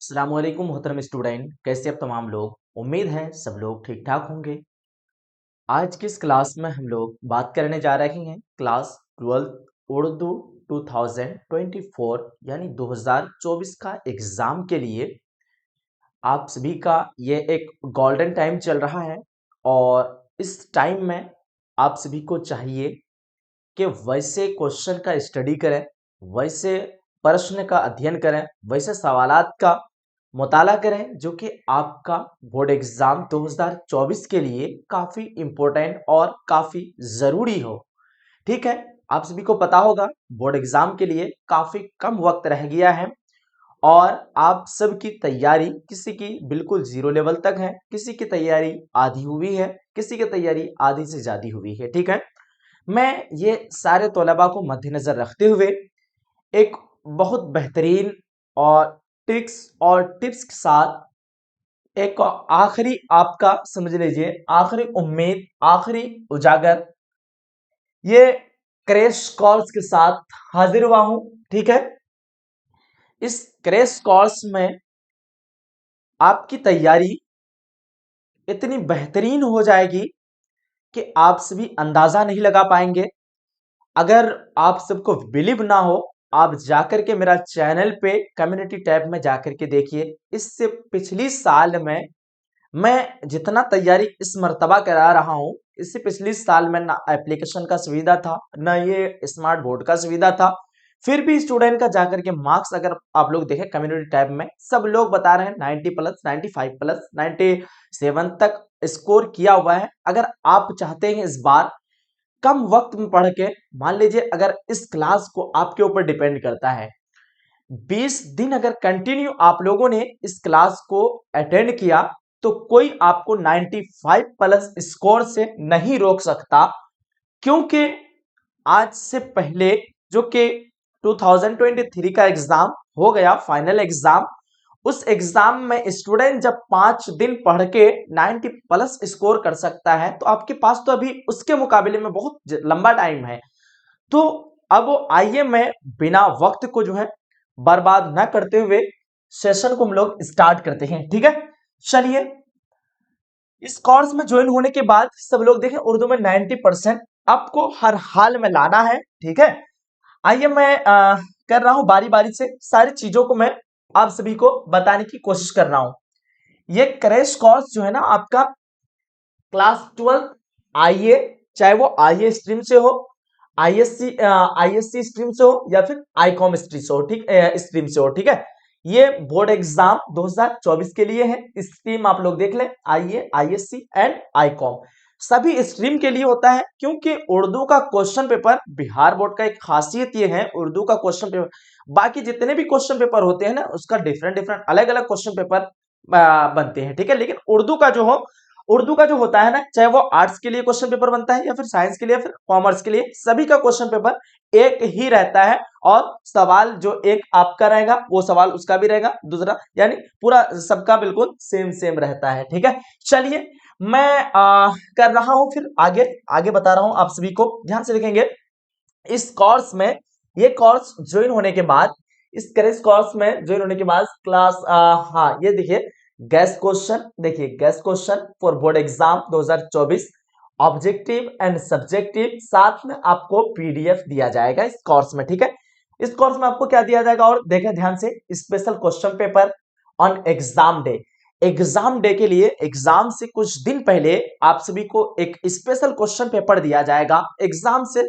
अस्सलामुअलैकुम मोहतरम स्टूडेंट, कैसे अब तमाम लोग। उम्मीद है सब लोग ठीक ठाक होंगे। आज की इस क्लास में हम लोग बात करने जा रहे हैं क्लास 12 उर्दू 2024 यानी 2024 का एग्ज़ाम के लिए। आप सभी का ये एक गोल्डन टाइम चल रहा है और इस टाइम में आप सभी को चाहिए कि वैसे क्वेश्चन का स्टडी करें, वैसे प्रश्न का अध्ययन करें, वैसे सवालात का मुताला करें जो कि आपका बोर्ड एग्जाम 2024 के लिए काफी इम्पोर्टेंट और काफी जरूरी हो। ठीक है, आप सभी को पता होगा बोर्ड एग्जाम के लिए काफी कम वक्त रह गया है और आप सबकी तैयारी किसी की बिल्कुल जीरो लेवल तक है, किसी की तैयारी आधी हुई है, किसी की तैयारी आधी से ज्यादा हुई है। ठीक है, मैं ये सारे तलबा को मद्देनजर रखते हुए एक बहुत बेहतरीन और ट्रिक्स और टिप्स के साथ एक आखिरी आपका समझ लीजिए आखिरी उम्मीद, आखिरी उजागर, ये क्रैश कोर्स के साथ हाजिर हुआ हूं। ठीक है, इस क्रैश कोर्स में आपकी तैयारी इतनी बेहतरीन हो जाएगी कि आप सभी अंदाजा नहीं लगा पाएंगे। अगर आप सबको बिलीव ना हो, आप जाकर के मेरा चैनल पे कम्युनिटी टैब में जाकर के देखिए। इससे पिछली साल में मैं जितना तैयारी इस मर्तबा करा रहा हूं, इससे पिछली साल में ना एप्लीकेशन का सुविधा था, ना ये स्मार्ट बोर्ड का सुविधा था। फिर भी स्टूडेंट का जाकर के मार्क्स अगर आप लोग देखें कम्युनिटी टैब में, सब लोग बता रहे हैं 90 प्लस, 95 प्लस, 97 तक स्कोर किया हुआ है। अगर आप चाहते हैं इस बार कम वक्त में पढ़ के, मान लीजिए अगर इस क्लास को आपके ऊपर डिपेंड करता है, 20 दिन अगर कंटिन्यू आप लोगों ने इस क्लास को अटेंड किया तो कोई आपको 95 प्लस स्कोर से नहीं रोक सकता। क्योंकि आज से पहले जो कि 2023 का एग्जाम हो गया, फाइनल एग्जाम, उस एग्जाम में स्टूडेंट जब 5 दिन पढ़ के 90 प्लस स्कोर कर सकता है तो आपके पास तो अभी उसके मुकाबले में बहुत लंबा टाइम है। तो अब आइए मैं बिना वक्त को जो है बर्बाद ना करते हुए सेशन को हम लोग स्टार्ट करते हैं। ठीक है, चलिए। इस कोर्स में ज्वाइन होने के बाद सब लोग देखें उर्दू में 90% आपको हर हाल में लाना है। ठीक है, आइए मैं कर रहा हूं बारी बारी से सारी चीजों को मैं आप सभी को बताने की कोशिश कर रहा हूं। ये क्रैश कोर्स जो है ना आपका क्लास 12 आईए, चाहे वो आईए स्ट्रीम से हो, आईएससी स्ट्रीम से हो या फिर आईकॉम स्ट्रीम से हो, ठीक स्ट्रीम से हो। ठीक है, ये बोर्ड एग्जाम 2024 के लिए है। स्ट्रीम आप लोग देख लें, आईए, आईएससी एंड आईकॉम सभी स्ट्रीम के लिए होता है। क्योंकि उर्दू का क्वेश्चन पेपर बिहार बोर्ड का एक खासियत ये है, उर्दू का क्वेश्चन पेपर बाकी जितने भी क्वेश्चन पेपर होते हैं ना उसका डिफरेंट डिफरेंट अलग अलग क्वेश्चन पेपर बनते हैं। ठीक है, लेकिन उर्दू का जो होता है ना, चाहे वो आर्ट्स के लिए क्वेश्चन पेपर बनता है या फिर साइंस के लिए या फिर कॉमर्स के लिए, सभी का क्वेश्चन पेपर एक ही रहता है और सवाल जो एक आपका रहेगा वो सवाल उसका भी रहेगा दूसरा, यानी पूरा सबका बिल्कुल सेम सेम रहता है। ठीक है, चलिए मैं कर रहा हूं, फिर आगे आगे बता रहा हूं आप सभी को। ध्यान से देखेंगे इस कोर्स में, ये कोर्स ज्वाइन होने के बाद, इस क्रैश कोर्स में ज्वाइन होने के बाद क्लास हाँ ये देखिए गैस क्वेश्चन, देखिए gas question for board exam 2024 objective and subjective, साथ में आपको पीडीएफ दिया जाएगा इस कोर्स में। ठीक है, इस कोर्स में आपको क्या दिया जाएगा और देखें ध्यान से, special question paper on exam day. Exam day के लिए एग्जाम से कुछ दिन पहले आप सभी को एक स्पेशल क्वेश्चन पेपर दिया जाएगा। एग्जाम से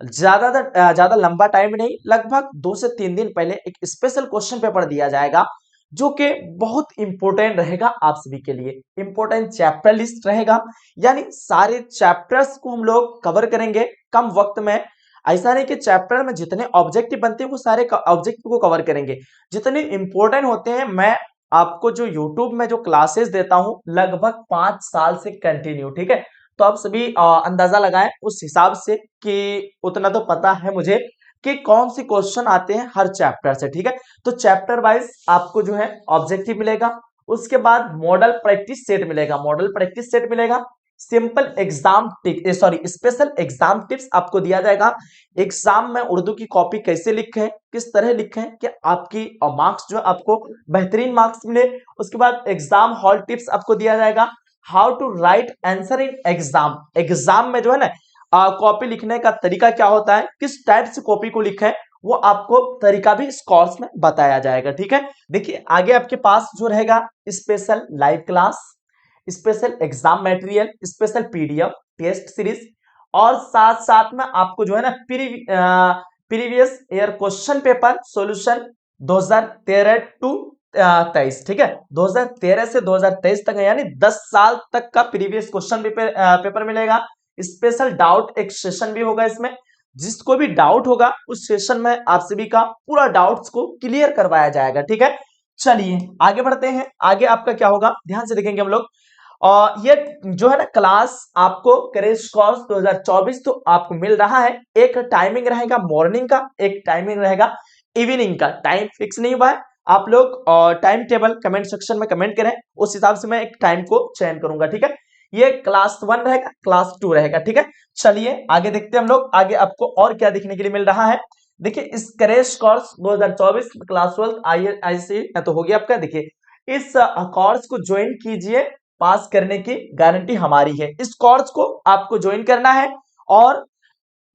ज्यादा लंबा टाइम नहीं, लगभग 2 से 3 दिन पहले एक स्पेशल क्वेश्चन पेपर दिया जाएगा जो कि बहुत इंपॉर्टेंट रहेगा आप सभी के लिए। इंपॉर्टेंट चैप्टर लिस्ट रहेगा, यानी सारे चैप्टर्स को हम लोग कवर करेंगे कम वक्त में। ऐसा नहीं कि चैप्टर में जितने ऑब्जेक्टिव बनते हैं वो सारे ऑब्जेक्टिव को कवर करेंगे, जितने इंपॉर्टेंट होते हैं। मैं आपको जो यूट्यूब में जो क्लासेस देता हूं लगभग 5 साल से कंटिन्यू, ठीक है, तो आप सभी अंदाजा लगाएं उस हिसाब से कि उतना तो पता है मुझे कि कौन से क्वेश्चन आते हैं हर चैप्टर से। ठीक है, तो चैप्टर वाइज आपको जो है ऑब्जेक्टिव मिलेगा, उसके बाद मॉडल प्रैक्टिस सेट मिलेगा, मॉडल प्रैक्टिस सेट मिलेगा, simple exam special exam tips आपको दिया जाएगा। एग्जाम में उर्दू की कॉपी कैसे लिखें, किस तरह लिखें कि आपकी मार्क्स जो आपको बेहतरीन मार्क्स मिले। उसके बाद एग्जाम हॉल टिप्स आपको दिया जाएगा। How to write answer in exam, exam में जो है ना कॉपी लिखने का तरीका क्या होता है, किस टाइप से कॉपी को लिखें, वो आपको तरीका भी इस कोर्स में बताया जाएगा। ठीक है, देखिए आगे आपके पास जो रहेगा special live class, special exam material, special PDF, test series, और साथ साथ में आपको जो है ना previous year question paper solution 2013 to 23। ठीक है, 2013 से 2023 तक है, यानी 10 साल तक का प्रीवियस क्वेश्चन पेपर मिलेगा। स्पेशल डाउट एक सेशन भी होगा इसमें, जिसको भी डाउट होगा उस सेशन में आप सभी का पूरा डाउट्स को क्लियर करवाया जाएगा। ठीक है, चलिए आगे बढ़ते हैं। आगे आपका क्या होगा, ध्यान से देखेंगे हम लोग। और ये जो है ना क्लास आपको क्रैश कोर्स 2024 तो आपको मिल रहा है। एक टाइमिंग रहेगा मॉर्निंग का, एक टाइमिंग रहेगा इवनिंग का। टाइम फिक्स नहीं हुआ है, आप लोग टाइम टेबल कमेंट सेक्शन में कमेंट करें, उस हिसाब से मैं एक टाइम को चयन करूंगा। ठीक है, ये क्लास 1 रहेगा, क्लास 2 रहेगा। ठीक है, चलिए आगे देखते हैं हम लोग। आगे आपको और क्या देखने के लिए मिल रहा है, देखिए इस क्रैश कोर्स 2024 क्लास 12 आईसी तो हो गया आपका। देखिए इस कोर्स को ज्वाइन कीजिए, पास करने की गारंटी हमारी है। इस कोर्स को आपको ज्वाइन करना है और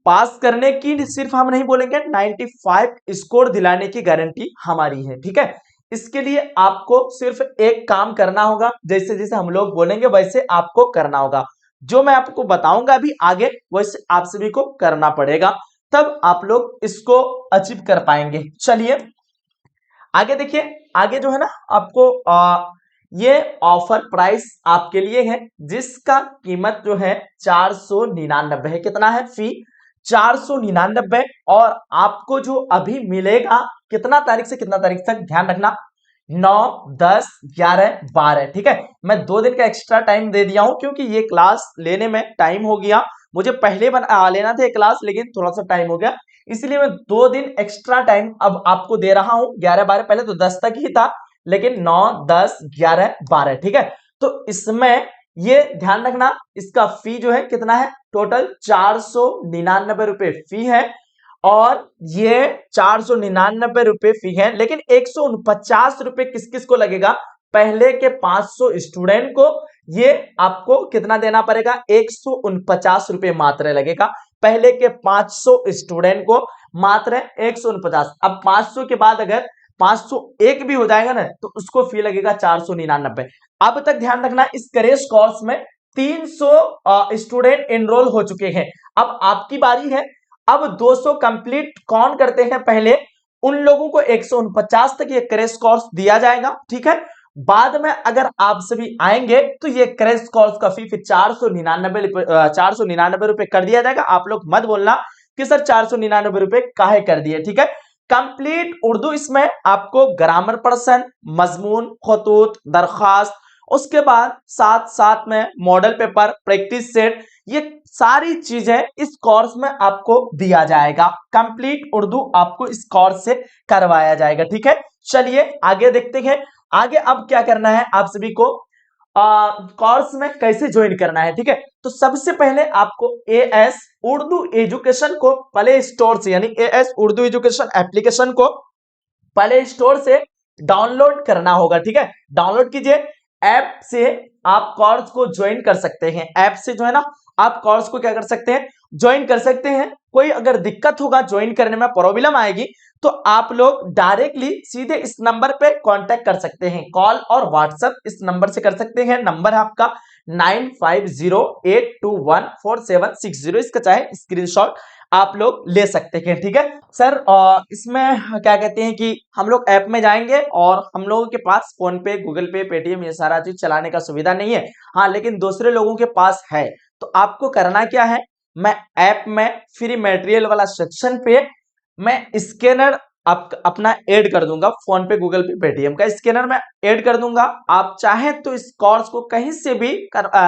पास करने की सिर्फ हम नहीं बोलेंगे, 95 स्कोर दिलाने की गारंटी हमारी है। ठीक है, इसके लिए आपको सिर्फ एक काम करना होगा, जैसे जैसे हम लोग बोलेंगे वैसे आपको करना होगा। जो मैं आपको बताऊंगा अभी आगे, वैसे आप सभी को करना पड़ेगा, तब आप लोग इसको अचीव कर पाएंगे। चलिए आगे देखिए। आगे जो है ना आपको ये ऑफर प्राइस आपके लिए है, जिसका कीमत जो है 499 है। कितना है फी, 499। और आपको जो अभी मिलेगा कितना तारीख से कितना तारीख तक, ध्यान रखना 9, 10, 11, 12। ठीक है, मैं 2 दिन का एक्स्ट्रा टाइम दे दिया हूं, क्योंकि ये क्लास लेने में टाइम हो गया। मुझे पहले लेना था क्लास, लेकिन थोड़ा सा टाइम हो गया, इसलिए मैं 2 दिन एक्स्ट्रा टाइम अब आपको दे रहा हूं। 11, 12, पहले तो 10 तक ही था, लेकिन 9, 10, 11, 12। ठीक है, तो इसमें ये ध्यान रखना, इसका फी जो है कितना है, टोटल 499 रुपए फी है। और ये 499 रुपए फी है, लेकिन 149 रुपए किस किस को लगेगा, पहले के 500 स्टूडेंट को ये आपको कितना देना पड़ेगा, 149 रुपए मात्र लगेगा। पहले के 500 स्टूडेंट को मात्र 149। अब 500 के बाद अगर 501 भी हो जाएगा ना, तो उसको फी लगेगा 499। अब तक ध्यान रखना, इस क्रैश कोर्स में 300 स्टूडेंट एनरोल हो चुके हैं। अब आपकी बारी है। अब 200 कंप्लीट कौन करते हैं पहले, उन लोगों को 149 तक ये क्रैश कोर्स दिया जाएगा। ठीक है, बाद में अगर आप सभी आएंगे तो ये क्रैश कोर्स का फी फिर 499 रुपए कर दिया जाएगा। आप लोग मत बोलना कि सर 499 रुपए काहे कर दिए। ठीक है, कंप्लीट उर्दू इसमें आपको ग्रामर पर्सन, मजमून, खतूत, दरखास्त, उसके बाद साथ साथ में मॉडल पेपर, प्रैक्टिस सेट, ये सारी चीजें इस कोर्स में आपको दिया जाएगा। कंप्लीट उर्दू आपको इस कोर्स से करवाया जाएगा। ठीक है, चलिए आगे देखते हैं। आगे अब क्या करना है आप सभी को, कोर्स में कैसे ज्वाइन करना है। ठीक है, तो सबसे पहले आपको एएस उर्दू एजुकेशन को प्ले स्टोर से, यानी एएस उर्दू एजुकेशन एप्लीकेशन को प्ले स्टोर से डाउनलोड करना होगा। ठीक है, डाउनलोड कीजिए, ऐप से आप कोर्स को ज्वाइन कर सकते हैं। ऐप से जो है ना आप कोर्स को क्या कर सकते हैं, ज्वाइन कर सकते हैं। कोई अगर दिक्कत होगा, ज्वाइन करने में प्रॉब्लम आएगी, तो आप लोग डायरेक्टली सीधे इस नंबर पे कांटेक्ट कर सकते हैं। कॉल और व्हाट्सएप इस नंबर से कर सकते हैं। नंबर है आपका 9508214760। इसका चाहे स्क्रीनशॉट आप लोग ले सकते हैं। ठीक है सर, इसमें क्या कहते हैं कि हम लोग ऐप में जाएंगे और हम लोगों के पास फोन पे, गूगल पे, पेटीएम ये सारा चीज चलाने का सुविधा नहीं है। हाँ, लेकिन दूसरे लोगों के पास है। तो आपको करना क्या है, मैं ऐप में फ्री मटेरियल वाला सेक्शन पे मैं स्कैनर अपना ऐड कर दूंगा। फोन पे, गूगल पे, पेटीएम का स्कैनर मैं ऐड कर दूंगा। आप चाहे तो इस कोर्स को कहीं से भी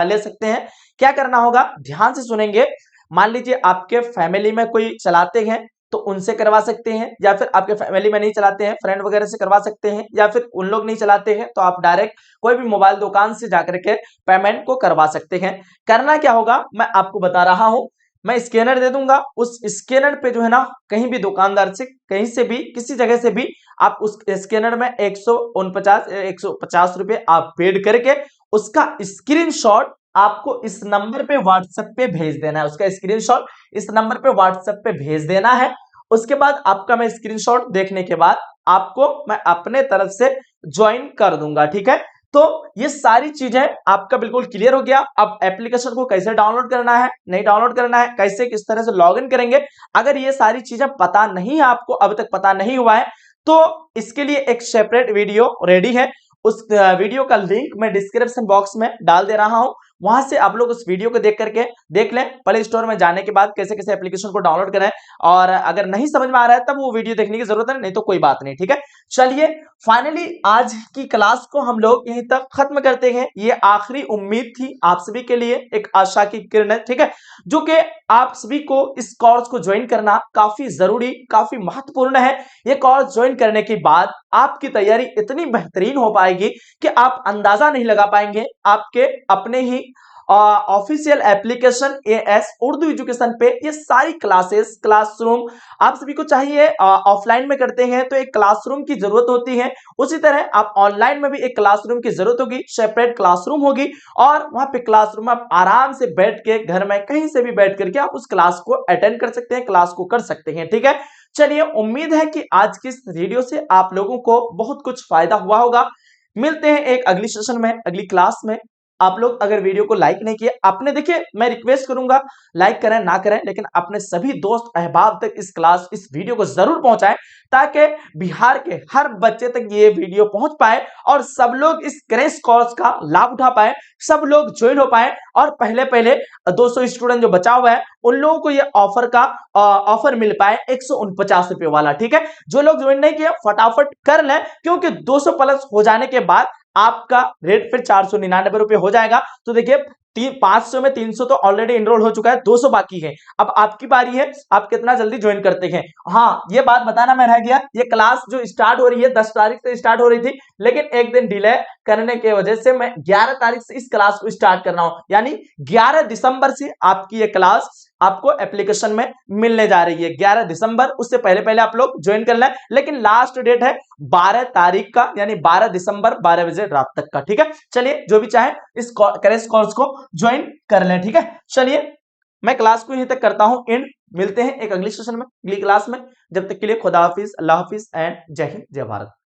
ले सकते हैं। क्या करना होगा, ध्यान से सुनेंगे। मान लीजिए आपके फैमिली में कोई चलाते हैं, तो उनसे करवा सकते हैं, या फिर आपके फैमिली में नहीं चलाते हैं, फ्रेंड वगैरह से करवा सकते हैं, या फिर उन लोग नहीं चलाते हैं तो आप डायरेक्ट कोई भी मोबाइल दुकान से जाकर के पेमेंट को करवा सकते हैं। करना क्या होगा मैं आपको बता रहा हूं, मैं स्कैनर दे दूंगा, उस स्कैनर पे जो है ना कहीं भी दुकानदार से कहीं से भी किसी जगह से भी आप उस स्कैनर में 150 रुपए आप पेड करके उसका स्क्रीनशॉट आपको इस नंबर पे व्हाट्सएप पे भेज देना है। उसका स्क्रीनशॉट इस नंबर पे व्हाट्सएप पे भेज देना है। उसके बाद आपका मैं स्क्रीनशॉट देखने के बाद आपको मैं अपने तरफ से ज्वाइन कर दूंगा, ठीक है। तो ये सारी चीजें आपका बिल्कुल क्लियर हो गया। अब एप्लीकेशन को कैसे डाउनलोड करना है, नहीं डाउनलोड करना है, कैसे किस तरह से लॉगिन करेंगे, अगर ये सारी चीजें पता नहीं है आपको, अब तक पता नहीं हुआ है, तो इसके लिए एक सेपरेट वीडियो रेडी है। उस वीडियो का लिंक मैं डिस्क्रिप्शन बॉक्स में डाल दे रहा हूं, वहां से आप लोग उस वीडियो को देख करके देख लें। प्ले स्टोर में जाने के बाद कैसे कैसे एप्लीकेशन को डाउनलोड करें, और अगर नहीं समझ में आ रहा है तब वो वीडियो देखने की जरूरत है, नहीं तो कोई बात नहीं, ठीक है। चलिए फाइनली आज की क्लास को हम लोग यहीं तक खत्म करते हैं। ये आखिरी उम्मीद थी आप सभी के लिए, एक आशा की किरण है, ठीक है, जो कि आप सभी को इस कोर्स को ज्वाइन करना काफी जरूरी, काफी महत्वपूर्ण है। ये कोर्स ज्वाइन करने के बाद आपकी तैयारी इतनी बेहतरीन हो पाएगी कि आप अंदाजा नहीं लगा पाएंगे। आपके अपने ही official application AS Urdu education पे ये सारी क्लासेस, क्लासरूम आप सभी को चाहिए। ऑफलाइन में करते हैं तो एक क्लासरूम की जरूरत होती है, उसी तरह आप ऑनलाइन में भी एक क्लासरूम की जरूरत होगी, सेपरेट क्लासरूम होगी, और वहां पे क्लासरूम में आप आराम से बैठ के घर में कहीं से भी बैठ करके आप उस क्लास को अटेंड कर सकते हैं, क्लास को कर सकते हैं, ठीक है। चलिए उम्मीद है कि आज की इस वीडियो से आप लोगों को बहुत कुछ फायदा हुआ होगा। मिलते हैं एक अगली सेशन में, अगली क्लास में। आप लोग अगर वीडियो को लाइक नहीं किए, आपने देखिए मैं रिक्वेस्ट करूंगा लाइक करें ना करें, लेकिन अपने सभी दोस्त अहबाब तक इस वीडियो को जरूर पहुंचाएं, ताकि बिहार के हर बच्चे तक ये वीडियो पहुंच पाए और सब लोग इस क्रैश कोर्स का लाभ उठा पाए, सब लोग ज्वाइन हो पाए, और पहले पहले 200 स्टूडेंट जो बचा हुआ है उन लोगों को ये ऑफर मिल पाए 149 रुपए वाला, ठीक है। जो लोग ज्वाइन नहीं किए फटाफट कर लें, क्योंकि 200 प्लस हो जाने के बाद आपका रेट फिर 499 रुपए हो जाएगा। तो देखिए 500 में 300 तो ऑलरेडी इनरोल हो चुका है, 200 बाकी है। अब आपकी बारी है, आप कितना जल्दी ज्वाइन करते हैं। हाँ ये बात बताना मैं रह गया, ये क्लास जो स्टार्ट हो रही है 10 तारीख से स्टार्ट हो रही थी, लेकिन एक दिन डिले करने की वजह से मैं 11 तारीख से इस क्लास को स्टार्ट कर रहा हूं, यानी 11 दिसंबर से आपकी ये क्लास आपको एप्लीकेशन में मिलने जा रही है। 11 दिसंबर, उससे पहले पहले आप लोग ज्वाइन कर लें, लेकिन लास्ट डेट है 12 तारीख का, यानी 12 दिसंबर 12 बजे रात तक का, ठीक है। चलिए जो भी चाहे इस क्रैश कोर्स को ज्वाइन कर लें, ठीक है। चलिए मैं क्लास को यहीं तक करता हूं एंड, मिलते हैं एक अगली सेशन में, अगली क्लास में। जब तक के लिए खुदा हाफिज, अल्लाह हाफिज एंड जय हिंद जय भारत।